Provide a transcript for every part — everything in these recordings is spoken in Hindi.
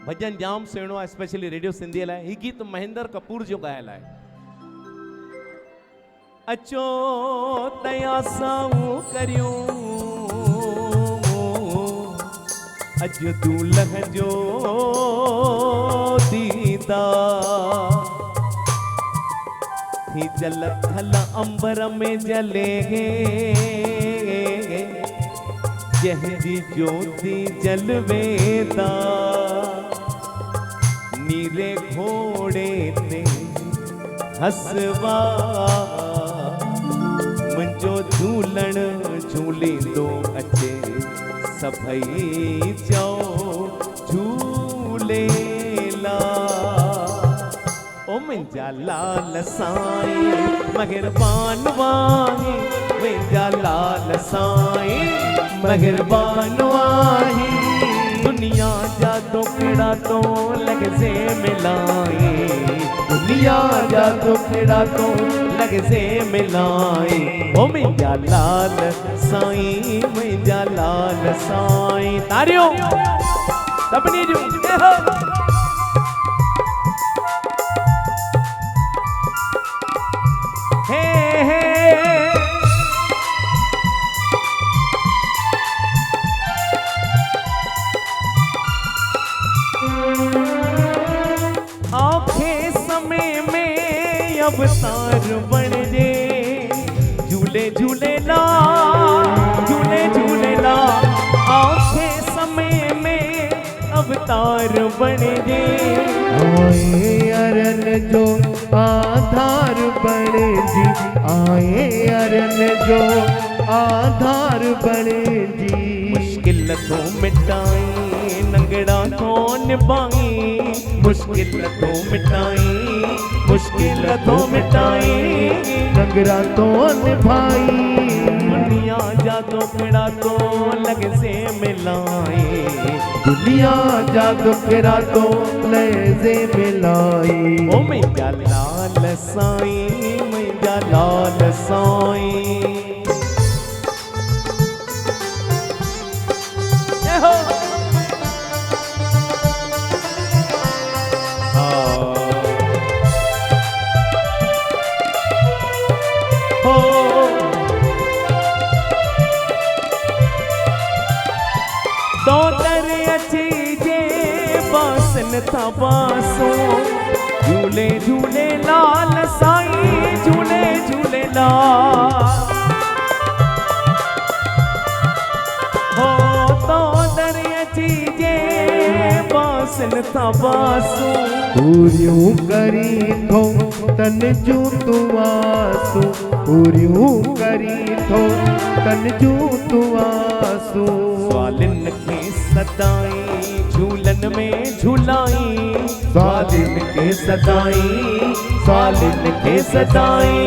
भजन जाम सुहिणो आहे स्पेशली रेडियो सिंधी लाइ। ही गीत महेंद्र कपूर जो ॻायल आहे। अचो तया साऊं करियो अॼु दूल्ह जो दीदार थी जल थल अंबर में जले जंहिंजी ज्योति जलवेदा नीले घोड़े ते हसवा मुंहिंजो झूलण झूलींदो अचे सभई चओ झूलेला। ओ मुंहिंजा लाल साईं महिरबान वाही मुंहिंजा लाल साईं महिरबान वाही दुनिया जा दुखड़ा तो लॻसे मिलाए दुनिया जा दुखड़ा तो लॻसे मिलाए। ओ मुंहिंजा लाल साईं मुंहिंजा लाल साईं तारियो सभिनी जूं आखे समय में अवतार बन जे झूले झूलेला झूले झूलेला। आखे समय में अवतार बन जे आए अरन जो आधार बने जी आए अरन जो आधार बने जी। मुश्किल तो मिटाई नंगड़ा तो निभाई मुश्किल तो मिटाई मुश्किल तो मिटाई नगरा तो निभाई दुनिया जा दुखड़ा तो लॻसे मिलाए दुनिया जा दुखड़ा तो लॻसे मिलाई। ओ मुंहिंजा लाल साईं मुंहिंजा लाल साईं तो दर अची जे बासन था बासो झूले झूले लाल साईं झूले झूले लाल। हो तो दर अची जे बासन था बासो पूरियूं करी थो तन जूं तूं आसूं पूरियूं करी थो तन जूं तूं आसूं। स्वालिन खे सदाई झूलन में झूलाई स्वालिन के सदाई स्वालिन के सदाई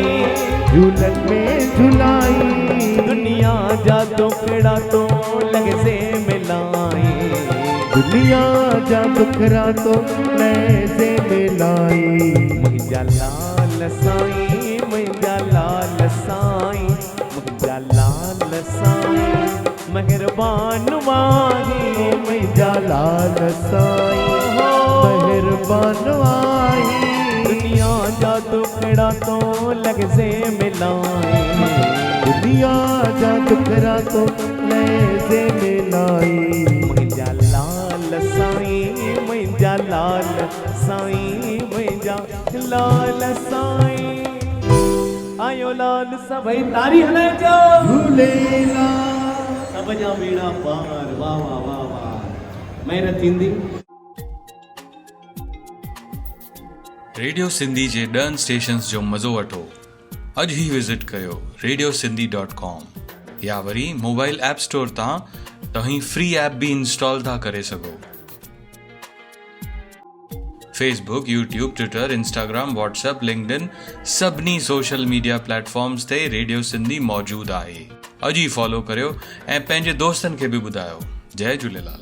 झूलन में झुलाई दुनिया जा दुखड़ा तो लॻसे मिलाए दुनिया जा दुखड़ा तो लॻसे मिलाई। मुंहिंजा लाल साईं मुंहिंजा लाल साईं मुंहिंजा लाल साईं महिरबान वाही मुंहिंजा लाल साईं महिरबान वाही दुनिया जा दुखड़ा तो लॻसे मिलाए दुनिया जा दुखड़ा तो लॻसे मिलाई। मुंहिंजा लाल साईं मुंहिंजा लाल साईं मुंहिंजा लाल साईं आयो लाल सभई तारी हलाइजो झूलेलाल सब जा बेड़ा पार वाह वाह वाह वाह महिर थींदी। रेडियो सिंधी जे ॾहनि स्टेशन्स जो मज़ो वठो। अॼु ई विज़िट कयो radiosindhi.com या वरी मोबाइल ऐप स्टोर तां तव्हीं फ्री ऐप बि इंस्टॉल था करे सघो। Facebook, YouTube, Twitter, Instagram, WhatsApp, LinkedIn सभिनी सोशल मीडिया प्लेटफॉर्म्स ते रेडियो सिंधी मौजूदु आहे। अॼु ई फॉलो करियो ऐं पंहिंजे दोस्तनि खे बि ॿुधायो। जय झूलेलाल।